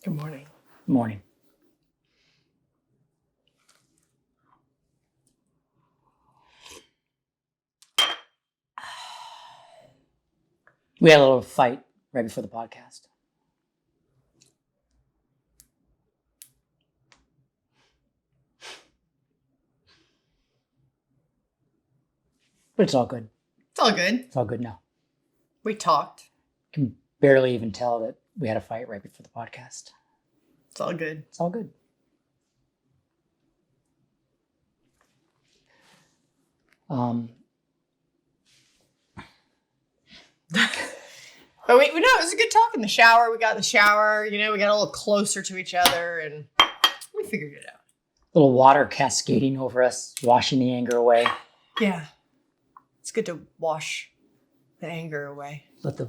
Good morning. Morning. We had a little fight right before the podcast. But it's all good. It's all good. It's all good now. We talked. Can barely even tell that we had a fight right before the podcast. It's all good. It's all good. But we know it was a good talk in the shower. We got in the shower, we got a little closer to each other and we figured it out. Little water cascading over us, washing the anger away. Yeah. It's good to wash the anger away. Let the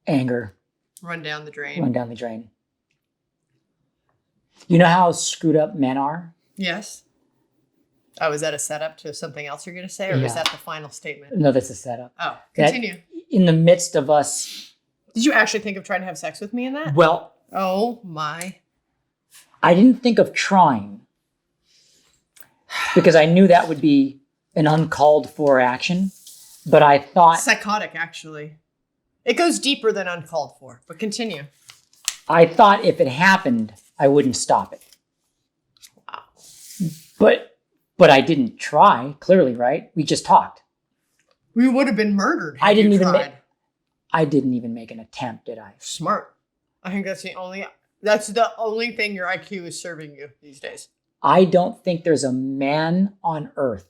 anger Run down the drain. run down the drain. You know how screwed up men are? Yes. Oh, is that a setup to something else you're going to say? Or is that the final statement? No, that's a setup. Oh, continue. In the midst of us... Did you actually think of trying to have sex with me in that? Well... Oh, my. I didn't think of trying. Because I knew that would be an uncalled for action. But I thought... Psychotic, actually. It goes deeper than uncalled for. But continue. I thought if it happened, I wouldn't stop it. Wow. But I didn't try, clearly, right? We just talked. We would have been murdered. I didn't even make an attempt, did I? Smart. I think that's the only thing your IQ is serving you these days. I don't think there's a man on earth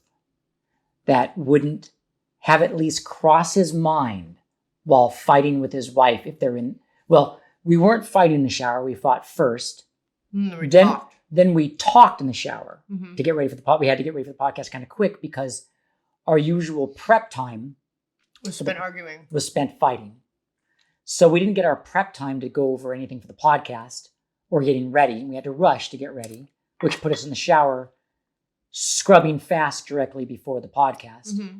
that wouldn't have at least cross his mind while fighting with his wife if they're in... Well, we weren't fighting in the shower. We fought first. We talked. Then we talked in the shower Mm-hmm. to get ready for the podcast. We had to get ready for the podcast kind of quick because our usual prep time Was spent fighting. So we didn't get our prep time to go over anything for the podcast or getting ready. We had to rush to get ready, which put us in the shower, scrubbing fast directly before the podcast. Mm-hmm.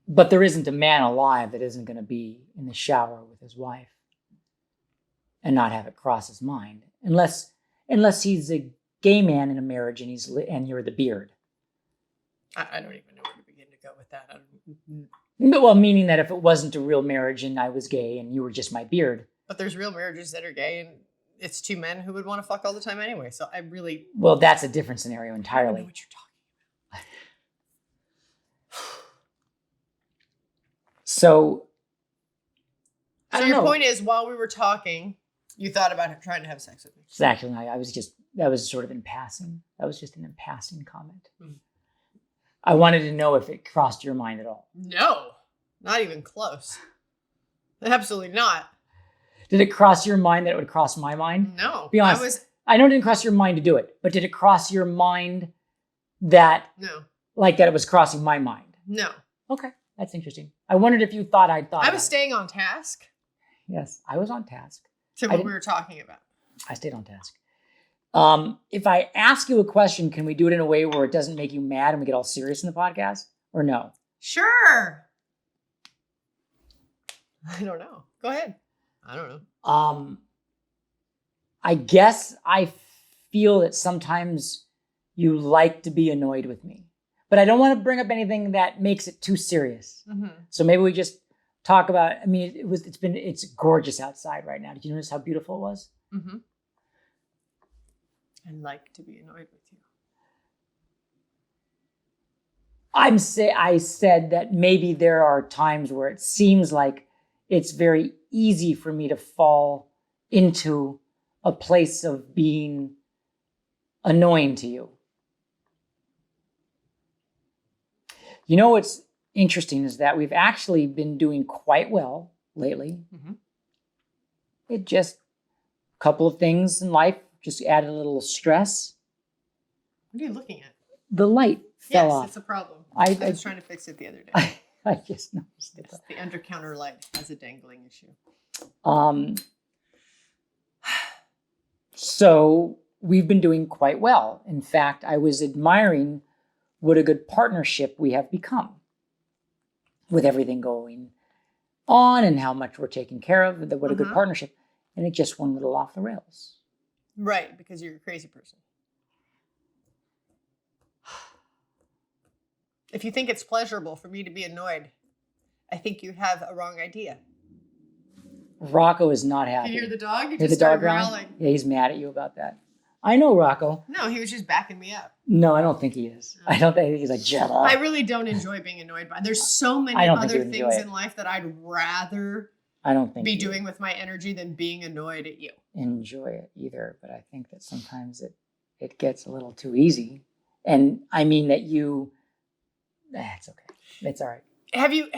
But there isn't a man alive that isn't going to be in the shower with his wife and not have it cross his mind, unless he's a gay man in a marriage and you're the beard. I don't even know where to begin to go with that. Well, meaning that if it wasn't a real marriage and I was gay and you were just my beard. But there's real marriages that are gay and it's two men who would want to fuck all the time anyway. So I really... Well, that's a different scenario entirely. I don't know what you're talking So your point is, while we were talking, you thought about trying to have sex with me. Exactly. That was sort of in passing. That was just an in passing comment. Mm. I wanted to know if it crossed your mind at all. No, not even close. Absolutely not. Did it cross your mind that it would cross my mind? No. Be honest. I know it didn't cross your mind to do it, but did it cross your mind that... No. Like that it was crossing my mind? No. Okay. That's interesting. I wondered if you thought I'd thought I was staying on task. Yes, I was on task. To what we were talking about. I stayed on task. If I ask you a question, can we do it in a way where it doesn't make you mad and we get all serious in the podcast? Or no? Sure. I don't know. Go ahead. I don't know. I guess I feel that sometimes you like to be annoyed with me. But I don't want to bring up anything that makes it too serious. Mm-hmm. So maybe we just talk about, I mean, it's gorgeous outside right now. Did you notice how beautiful it was? Mm-hmm. I like to be annoyed with you. I said that maybe there are times where it seems like it's very easy for me to fall into a place of being annoying to you. You know what's interesting is that we've actually been doing quite well lately. Mm-hmm. It just, a couple of things in life just added a little stress. What are you looking at? The light fell off. Yes, it's a problem. I was trying to fix it the other day. I just noticed it. The under-counter light has a dangling issue. So we've been doing quite well. In fact, I was admiring what a good partnership we have become with everything going on and how much we're taking care of, what a good partnership. and it just went a little off the rails. Right, because you're a crazy person. If you think it's pleasurable for me to be annoyed, I think you have a wrong idea. Rocco is not happy. Can you hear the dog? He Hear just the dog started growling? growling. Yeah, he's mad at you about that. I know Rocco. No, he was just backing me up. No, I don't think he is. I don't think he's like, Jenna. I really don't enjoy being annoyed by. There's so many I don't think other you enjoy things it. in life that I'd rather I don't think be you doing with my energy than being annoyed at you. enjoy it either, but I think that sometimes it gets a little too easy. And I mean that it's okay. It's all right. Have you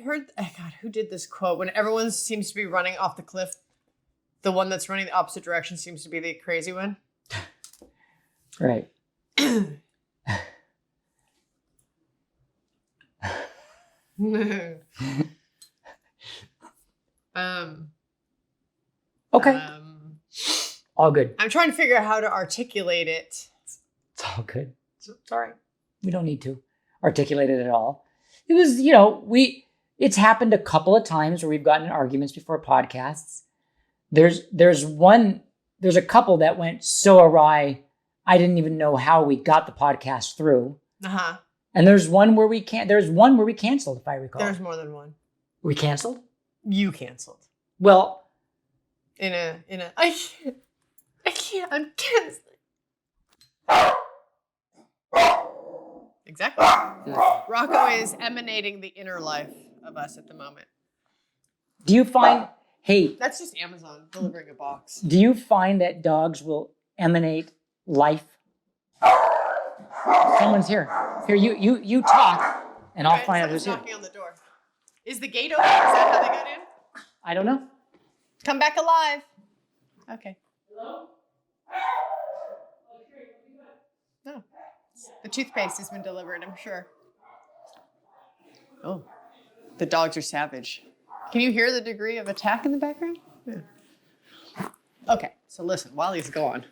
heard? Oh God, who did this quote? When everyone seems to be running off the cliff, the one that's running the opposite direction seems to be the crazy one. Right. Okay. All good. I'm trying to figure out how to articulate it. It's all good. It's all right. We don't need to articulate it at all. It was, it's happened a couple of times where we've gotten in arguments before podcasts. There's a couple that went so awry, I didn't even know how we got the podcast through. Uh-huh. And there's one where we canceled, if I recall. There's more than one. We canceled? You canceled. Well, I can't, I'm canceling. Exactly. Rocco is emanating the inner life of us at the moment. do you find, hey, That's just Amazon delivering a box. do you find that dogs will emanate life? Someone's here. Here, you talk, and I'll find out who's here. knocking on the door. Is the gate open? Is that how they got in? I don't know. Come back alive. Okay. Hello? No. The toothpaste has been delivered, I'm sure. Oh. The dogs are savage. Can you hear the degree of attack in the background? Yeah. Okay, so listen, while he's gone.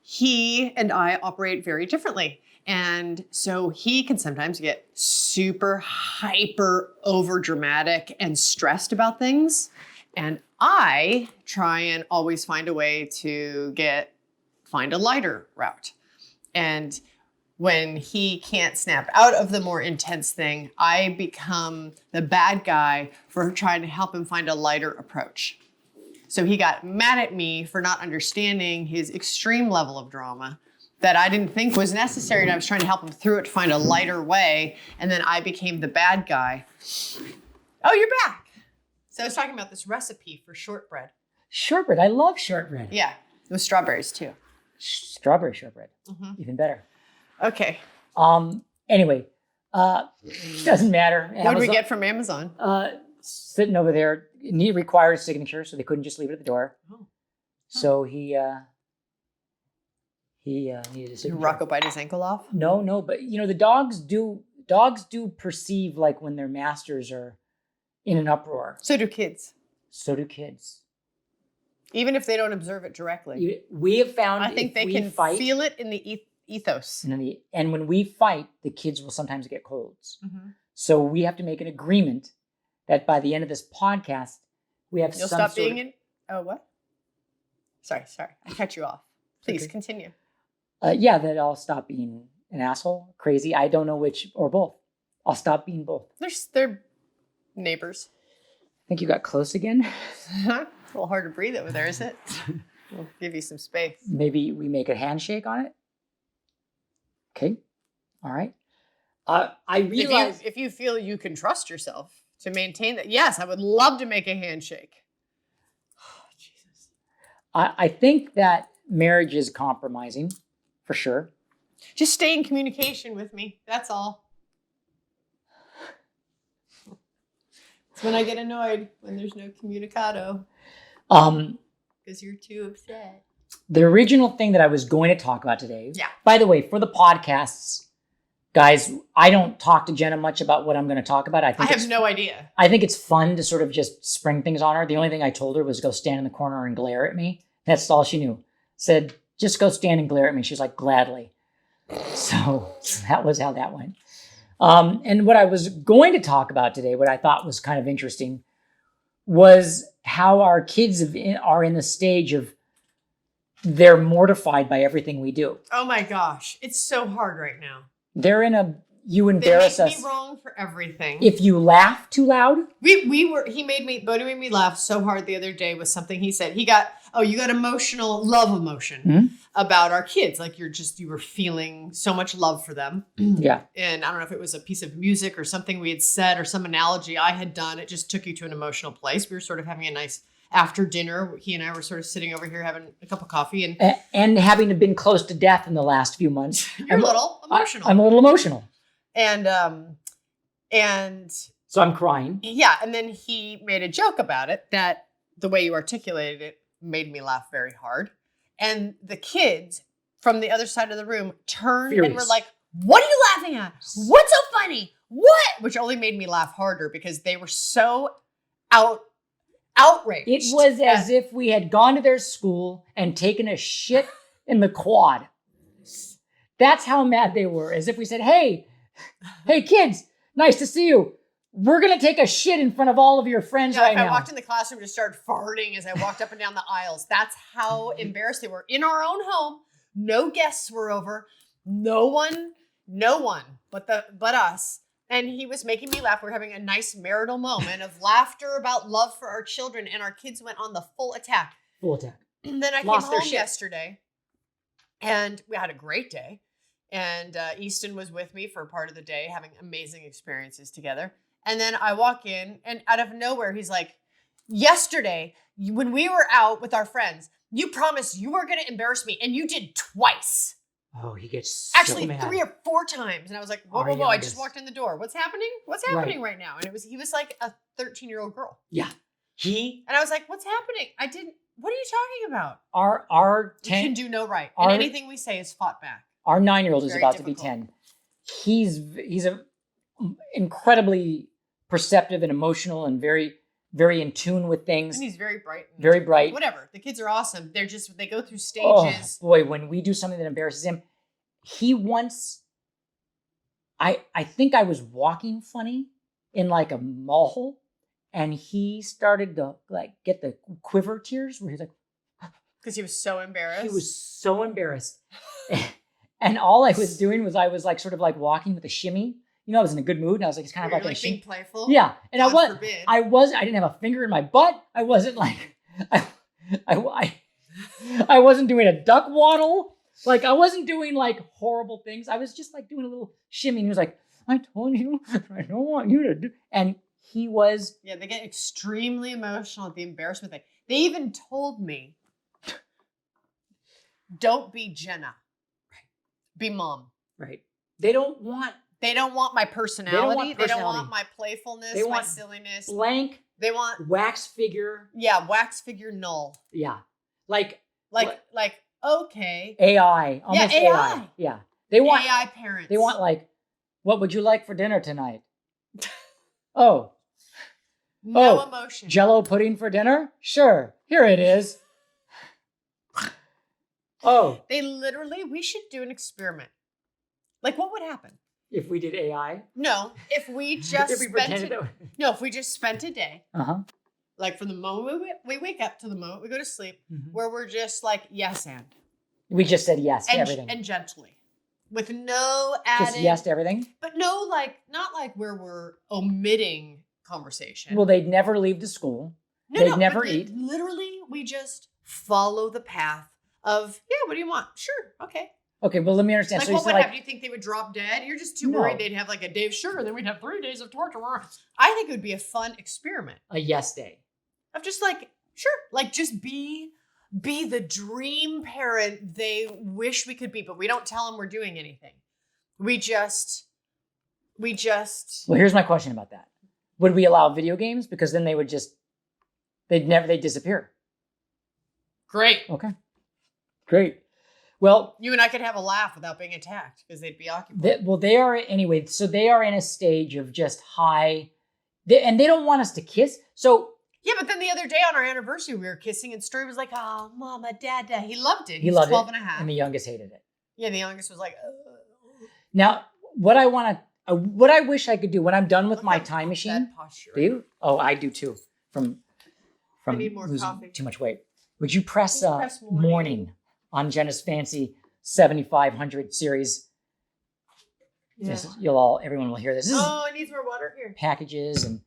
He and I operate very differently. And so he can sometimes get super hyper over dramatic and stressed about things. And I try and always find a way to find a lighter route. And when he can't snap out of the more intense thing, I become the bad guy for trying to help him find a lighter approach. So he got mad at me for not understanding his extreme level of drama that I didn't think was necessary, and I was trying to help him through it to find a lighter way, and then I became the bad guy. Oh, you're back. So I was talking about this recipe for shortbread. Shortbread. I love shortbread. Yeah, with strawberries too. Strawberry shortbread. Mm-hmm. Even better. Okay. Anyway, doesn't matter. What did we get from Amazon? Sitting over there, it required a signature, so they couldn't just leave it at the door. Oh. So he needed a signature. Rocco bite his ankle off? No, but the dogs do perceive like when their masters are in an uproar. So do kids. So do kids. Even if they don't observe it directly. We have found I think they can feel it in the ethos. And when we fight, the kids will sometimes get colds. Mm-hmm. So we have to make an agreement that by the end of this podcast, we have You'll some stop sort being in. Oh, what? Sorry. I cut you off. Please continue. that I'll stop being an asshole, crazy. I don't know which or both. I'll stop being both. They're neighbors. I think you got close again. It's a little hard to breathe over there, is it? We'll give you some space. Maybe we make a handshake on it. Okay. All right. I realize if you feel you can trust yourself to maintain that, yes, I would love to make a handshake. Oh, Jesus. I think that marriage is compromising, for sure. Just stay in communication with me. That's all. It's when I get annoyed when there's no communicado. Because you're too upset. The original thing that I was going to talk about today. Yeah. By the way, for the podcasts, guys, I don't talk to Jenna much about what I'm going to talk about. I have no idea. I think it's fun to sort of just spring things on her. The only thing I told her was go stand in the corner and glare at me. That's all she knew. Said, just go stand and glare at me. She's like, gladly. So that was how that went. And what I was going to talk about today, what I thought was kind of interesting, was how our kids are in the stage of they're mortified by everything we do. Oh my gosh, it's so hard right now. They're in a you embarrass they make us. me wrong for everything. If you laugh too loud, Bodhi made me laugh so hard the other day with something he said. You got love emotion about our kids. Like you were feeling so much love for them. Yeah. And I don't know if it was a piece of music or something we had said or some analogy I had done. It just took you to an emotional place. We were sort of having a nice after dinner. He and I were sort of sitting over here having a cup of coffee and having been close to death in the last few months. You're a little emotional. I'm a little emotional. And so I'm crying. Yeah, and then he made a joke about it that the way you articulated it made me laugh very hard. And the kids from the other side of the room turned and were like, "What are you laughing at? What's so funny? What?" Which only made me laugh harder because they were so outraged. It was as if we had gone to their school and taken a shit in the quad. That's how mad they were. As if we said, hey kids, nice to see you. We're going to take a shit in front of all of your friends right now. I walked in the classroom and just started farting as I walked up and down the aisles. That's how embarrassed they were. In our own home, no guests were over. No one but us. And he was making me laugh. We're having a nice marital moment of laughter about love for our children. And our kids went on the full attack. And then I came home yesterday and we had a great day. And Easton was with me for part of the day, having amazing experiences together. And then I walk in, and out of nowhere, he's like, "Yesterday, when we were out with our friends, you promised you weren't going to embarrass me, and you did twice." Oh, he gets so actually mad. 3 or 4 times. And I was like, whoa, I just walked in the door. What's happening? What's happening right now? And he was like a 13-year-old girl. Yeah. And I was like, what's happening? What are you talking about? We can do no right. And anything we say is fought back. Our 9-year-old is about to be 10. He's a incredibly perceptive and emotional and very, very in tune with things. And he's very bright. Very bright. Whatever. The kids are awesome. They go through stages. Oh, boy, when we do something that embarrasses him, he once, I think I was walking funny in like a mall, and he started to like get the quiver tears where he's like, because he was so embarrassed. He was so embarrassed. And all I was doing was I was like sort of like walking with a shimmy. I was in a good mood. And I was like, it's kind of like being playful. Yeah. And God I didn't have a finger in my butt. I wasn't like, I wasn't doing a duck waddle. Like I wasn't doing like horrible things. I was just like doing a little shimmy. And he was like, "I told you, I don't want you to do." And he was. Yeah, they get extremely emotional at the embarrassment thing. They even told me, "Don't be Jenna. Be mom." Right. They don't want my personality. They don't want my playfulness, they want my silliness. Blank. They want wax figure. Yeah, wax figure null. Yeah. Like okay. AI. Almost AI. Yeah. They want AI parents. They want like, "What would you like for dinner tonight?" Oh. No emotion. Jell-O pudding for dinner? Sure. Here it is. Oh. We should do an experiment. Like, what would happen? If we did AI? No, if we just if we just spent a day, like from the moment we wake up to the moment we go to sleep, where we're just like, yes and. We just said yes to everything. And gently. With no added. Just yes to everything? But no, not like where we're omitting conversation. Well, they'd never leave the school. They'd never eat. Literally, we just follow the path of, what do you want? Sure, okay. Okay, well, let me understand. Like, so what would happen? Do you think they would drop dead? You're just too worried they'd have like a day of sugar, and then we'd have 3 days of torture. I think it would be a fun experiment. A yes day. Of just like, sure, like just be the dream parent they wish we could be, but we don't tell them we're doing anything. We just. Well, here's my question about that. Would we allow video games? Because then they'd disappear. Great. Okay. Great. Well, you and I could have a laugh without being attacked because they'd be occupied. They are anyway. So they are in a stage of just high, and they don't want us to kiss. So yeah, but then the other day on our anniversary, we were kissing, and Story was like, "Oh, Mama, Dada." He loved it. He loved 12 and a half. And the youngest hated it. Yeah, the youngest was like, ugh. Now, what I wish I could do when I'm done with my time machine. That posture. Do you? Oh, I do too. From from need more losing coffee. too much weight. Would you press, Please press morning. morning on Jenna's fancy 7500 series? Yeah. Everyone will hear this. This is Oh, it needs more water here. packages. And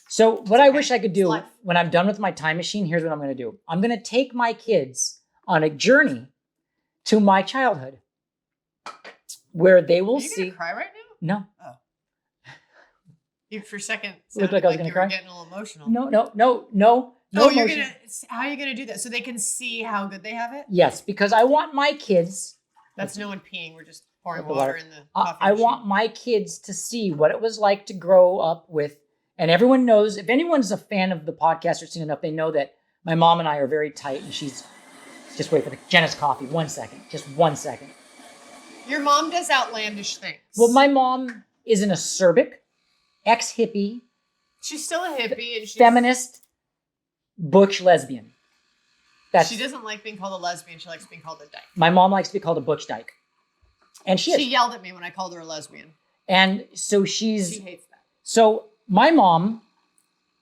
so what I wish I could do life. when I'm done with my time machine, here's what I'm going to do. I'm going to take my kids on a journey to my childhood where they will Are you see. gonna cry right now? No. You for a second Looked sounded like I was like gonna you cry? were getting a little emotional. No. Oh, you're emotion. gonna. How are you gonna do that so they can see how good they have it? Yes, because I want my kids. That's no one peeing. We're just pouring The water water. in the coffee I machine. want my kids to see what it was like to grow up with, and everyone knows, if anyone's a fan of the podcast or seen enough, they know that my mom and I are very tight, and she's, just wait for Jenna's coffee. 1 second. Just 1 second. Your mom does outlandish things. Well, my mom is an acerbic, ex-hippie, she's still a hippie and she's feminist, butch lesbian. She doesn't like being called a lesbian. She likes being called a dyke. My mom likes to be called a butch dyke. And she yelled at me when I called her a lesbian. And so She hates that. So my mom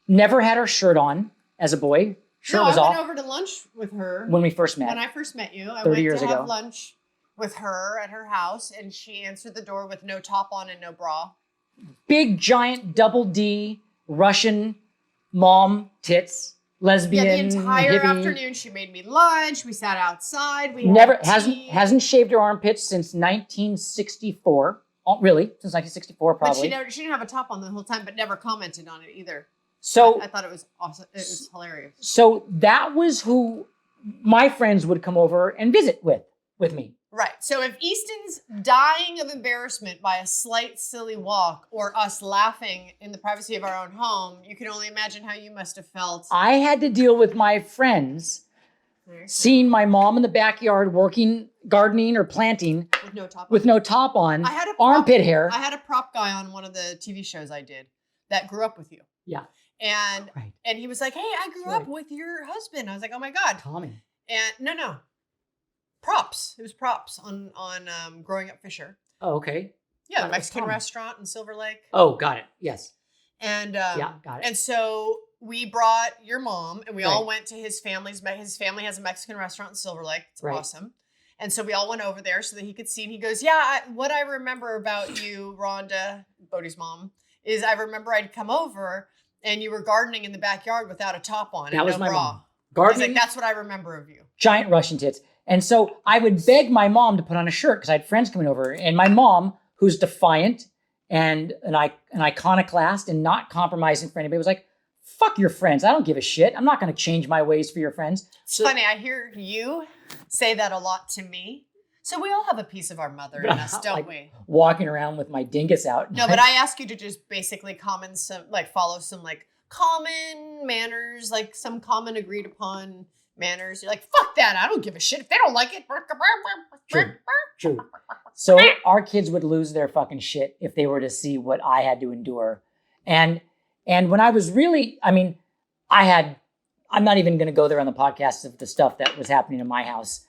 never had her shirt on as a boy. Shirt was I off went over to lunch with her when we first met. When I first met you, I 30 went years to ago. have lunch with her at her house, and she answered the door with no top on and no bra. Big, giant, double D, Russian mom tits, lesbian, Yeah, the entire hippie. afternoon she made me lunch. We sat outside. We Never had tea. hasn't shaved her armpits since 1964. Oh, really? Since 1964, probably. But she didn't have a top on the whole time, but never commented on it either. So I thought it was awesome. It was hilarious. So that was who my friends would come over and visit with me. Right. So if Easton's dying of embarrassment by a slight silly walk or us laughing in the privacy of our own home, you can only imagine how you must have felt. I had to deal with my friends seeing my mom in the backyard working, gardening or planting with no top on. I had armpit hair. I had a prop guy on one of the TV shows I did that grew up with you. Yeah. And he was like, "Hey, I grew up with your husband." I was like, "Oh my God." Tommy. And no. Props. It was props on Growing Up Fisher. Oh, okay. Yeah, the Mexican restaurant in Silver Lake. Oh, got it. Yes. And got it. And so we brought your mom, and we all went to his family's. His family has a Mexican restaurant in Silver Lake. It's awesome. And so we all went over there so that he could see. And he goes, "Yeah, what I remember about you, Rhonda, Bodhi's mom, is I remember I'd come over and you were gardening in the backyard without a top on. That and was no my bra." mom. Gardening. He's like, "That's what I remember of you." Giant Russian tits. And so I would beg my mom to put on a shirt because I had friends coming over. And my mom, who's defiant and an iconoclast and not compromising for anybody, was like, "Fuck your friends. I don't give a shit. I'm not going to change my ways for your friends." It's funny. I hear you say that a lot to me. So we all have a piece of our mother in us, don't we? Walking around with my dingus out. No, but I ask you to just basically follow some common manners, like some common agreed upon manners. You're like, "Fuck that. I don't give a shit if they don't like it." True. So our kids would lose their fucking shit if they were to see what I had to endure. And when I was really, I'm not even going to go there on the podcast of the stuff that was happening in my house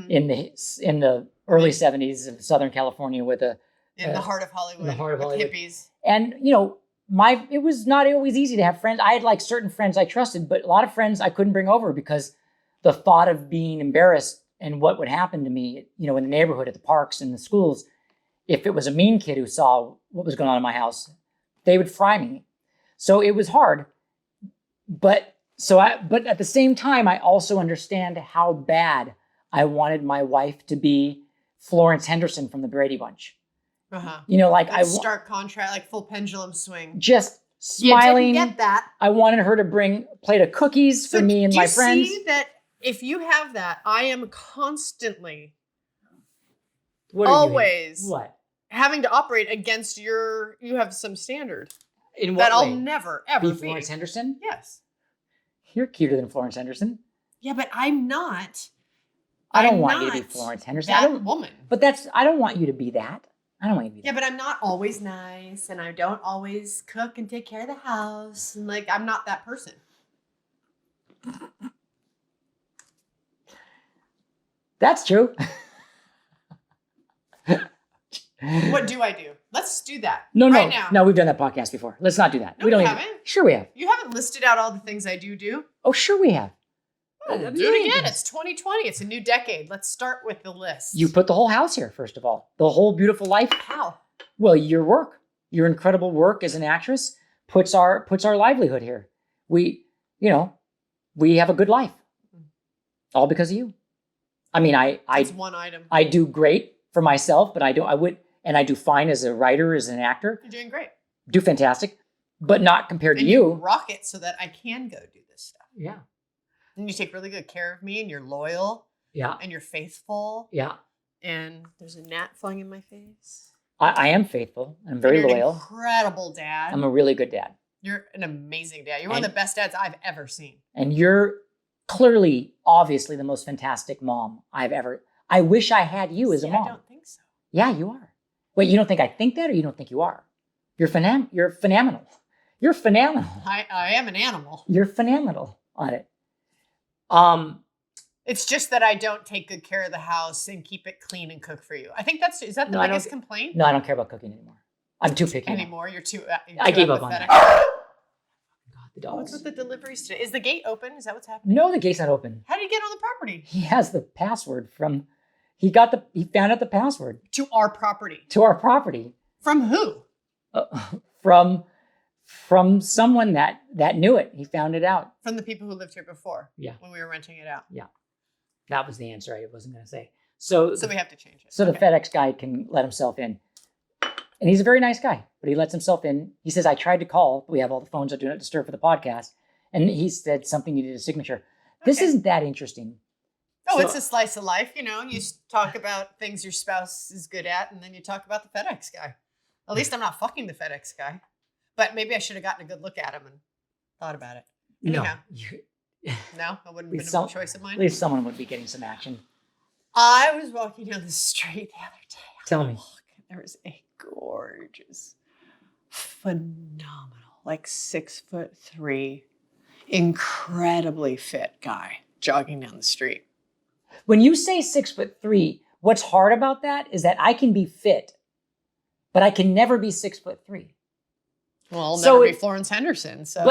in the early 70s of Southern California with in the heart of Hollywood, with hippies. And, it was not always easy to have friends. I had certain friends I trusted, but a lot of friends I couldn't bring over because the thought of being embarrassed and what would happen to me, in the neighborhood, at the parks, in the schools, if it was a mean kid who saw what was going on in my house, they would fry me. So it was hard. But at the same time, I also understand how bad I wanted my wife to be Florence Henderson from the Brady Bunch. Stark contrast, full pendulum swing. Just smiling. You didn't get that. I wanted her to bring a plate of cookies for me and my friends. See that if you have that, I am constantly, always having to operate against you have some standard. In what that way? I'll never, ever be. Florence Henderson? Yes. You're cuter than Florence Henderson. Yeah, but I'm not. I don't want you to be Florence Henderson. That woman. But I don't want you to be that. I don't want you to be that. Yeah, but I'm not always nice, and I don't always cook and take care of the house. And I'm not that person. That's true. What do I do? Let's do that. No, right now. No, we've done that podcast before. Let's not do that. No, we haven't. Sure we have. You haven't listed out all the things I do. Oh, sure we have. Oh, do it again. It's 2020. It's a new decade. Let's start with the list. You put the whole house here, first of all. The whole beautiful life. How? Well, your work, your incredible work as an actress puts our livelihood here. We have a good life. All because of you. I mean, That's one item. I do great for myself, but I do fine as a writer, as an actor. You're doing great. Do fantastic, but not compared and to you. Rock it so that I can go do this stuff. Yeah. And you take really good care of me, and you're loyal. Yeah. And you're faithful. Yeah. And there's a gnat flying in my face. I am faithful. I'm very loyal. An incredible dad. I'm a really good dad. You're an amazing dad. You're one of the best dads I've ever seen. And you're clearly, obviously, the most fantastic mom I've ever. I wish I had you as a mom. I don't think so. Yeah, you are. Wait, you don't think I think that, or you don't think you are? You're phenomenal. You're phenomenal. I am an animal. You're phenomenal on it. It's just that I don't take good care of the house and keep it clean and cook for you. I think is that the biggest complaint? No, I don't care about cooking anymore. I'm too picky anymore. You're too. I gave up on that. God, the dogs. What's with the deliveries today? Is the gate open? Is that what's happening? No, the gate's not open. How did he get on the property? He has the password from. He found out the password to our property. To our property. From who? From someone that knew it. He found it out. From the people who lived here before. Yeah. When we were renting it out. Yeah. That was the answer I wasn't going to say. So we have to change it. So the FedEx guy can let himself in. And he's a very nice guy, but he lets himself in. He says, I tried to call. We have all the phones that do not disturb for the podcast. And he said something needed a signature. This isn't that interesting. Oh, it's a slice of life. You talk about things your spouse is good at, and then you talk about the FedEx guy. At least I'm not fucking the FedEx guy. But maybe I should have gotten a good look at him and thought about it. Anyhow. No, I wouldn't have been a choice of mine. At least someone would be getting some action. I was walking down the street the other day. Tell me. There was a gorgeous, phenomenal, 6'3", incredibly fit guy jogging down the street. When you say 6'3", what's hard about that is that I can be fit, but I can never be 6'3". Well, never be Florence Henderson. So,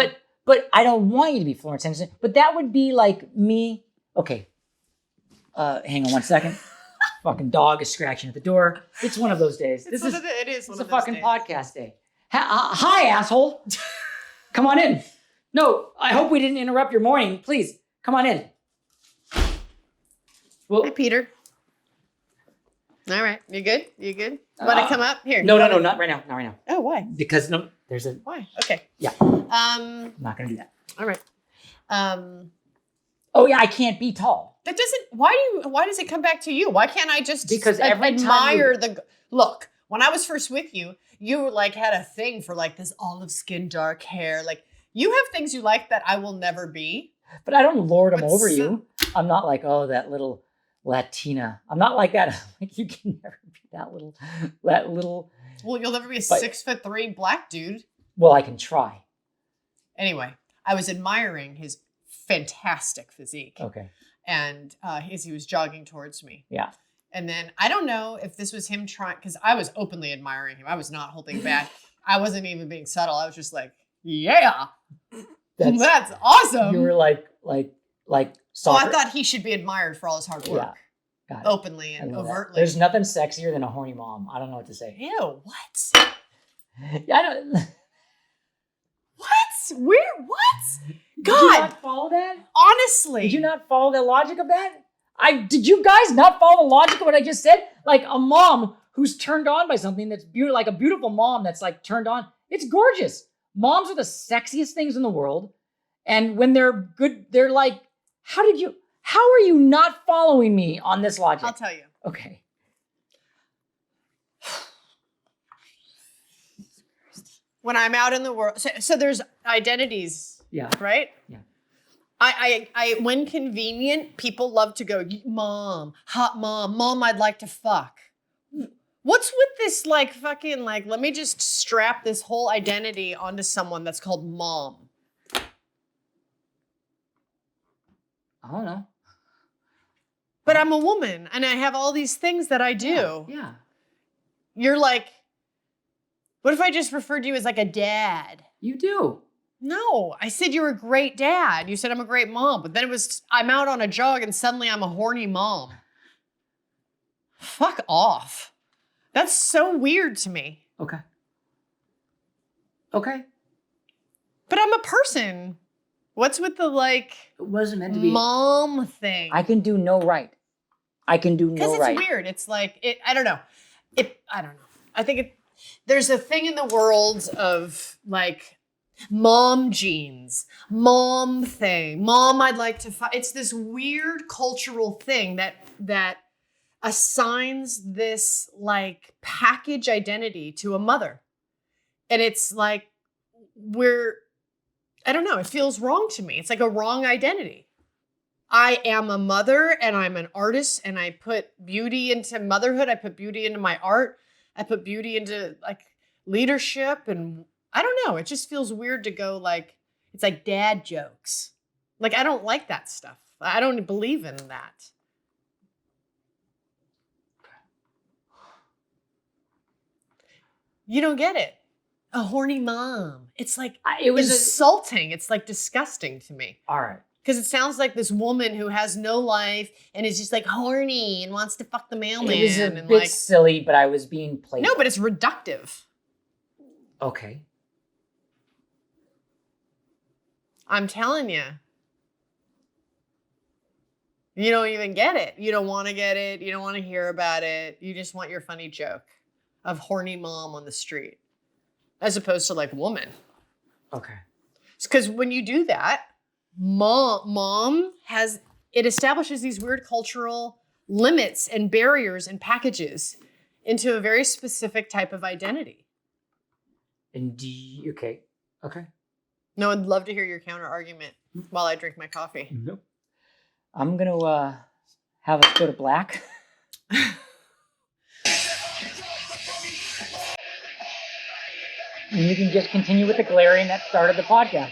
but I don't want you to be Florence Henderson. But that would be like me. Okay, hang on 1 second. Fucking dog is scratching at the door. It's one of those days. It's a fucking podcast day. Hi, asshole. Come on in. No, I hope we didn't interrupt your morning. Please, come on in. Well, hey, Peter. All right. You good? Want to come up? Here. No, not right now. Not right now. Oh, why? Because there's a... Why? Okay. Yeah. I'm not going to do that. All right. Oh, yeah, I can't be tall. That doesn't... Why does it come back to you? Why can't I just admire Look, when I was first with you, you had a thing for this olive skin, dark hair. You have things you like that I will never be. But I don't lord them over you. I'm not that little Latina. I'm not like that. You can never be that little. Well, you'll never be a 6'3" black dude. Well, I can try. Anyway, I was admiring his fantastic physique. Okay. And as he was jogging towards me. Yeah. And then I don't know if this was him trying, because I was openly admiring him. I was not holding back. I wasn't even being subtle. I was just yeah. That's awesome. You were like soccer. Well, I thought he should be admired for all his hard work. Yeah. Got it. Openly and overtly. There's nothing sexier than a horny mom. I don't know what to say. Ew, what? Yeah, I don't. What? Where? What? God. Did you not follow that? Honestly. Did you not follow the logic of that? Did you guys not follow the logic of what I just said? Like a mom who's turned on by something that's beautiful, like a beautiful mom that's turned on. It's gorgeous. Moms are the sexiest things in the world. And when they're good, they're like, how are you not following me on this logic? I'll tell you. Okay. When I'm out in the world, so there's identities, yeah, right? Yeah. I when convenient, people love to go, mom, hot mom, I'd like to fuck. What's with this fucking let me just strap this whole identity onto someone that's called mom? I don't know. But I'm a woman and I have all these things that I do. Yeah. You're like, what if I just referred to you as like a dad? You do. No, I said you're a great dad. You said I'm a great mom, but then it was, I'm out on a jog and suddenly I'm a horny mom. Fuck off. That's so weird to me. Okay. But I'm a person. What's with the like It wasn't meant to be. mom thing? I can do no right. Because it's weird. It's like, I don't know. I don't know. I think there's a thing in the world of like mom genes, mom thing, mom I'd like to find. It's this weird cultural thing that assigns this like package identity to a mother. And it's like, I don't know, it feels wrong to me. It's like a wrong identity. I am a mother and I'm an artist and I put beauty into motherhood. I put beauty into my art. I put beauty into like leadership, and I don't know. It just feels weird to go like, it's like dad jokes. Like, I don't like that stuff. I don't believe in that. You don't get it. A horny mom. It's like, it was insulting. It's like disgusting to me. All right. Because it sounds like this woman who has no life and is just like horny and wants to fuck the mailman. It was a and bit like, silly, but I was being played. No, but it's reductive. Okay. I'm telling you. You don't even get it. You don't want to get it. You don't want to hear about it. You just want your funny joke of horny mom on the street. As opposed to like woman. Okay. Because when you do that, mom establishes these weird cultural limits and barriers and packages into a very specific type of identity. Indeed. Okay. No, I'd love to hear your counter argument while I drink my coffee. Nope. I'm going to have us go to black. And you can just continue with the glaring that started the podcast.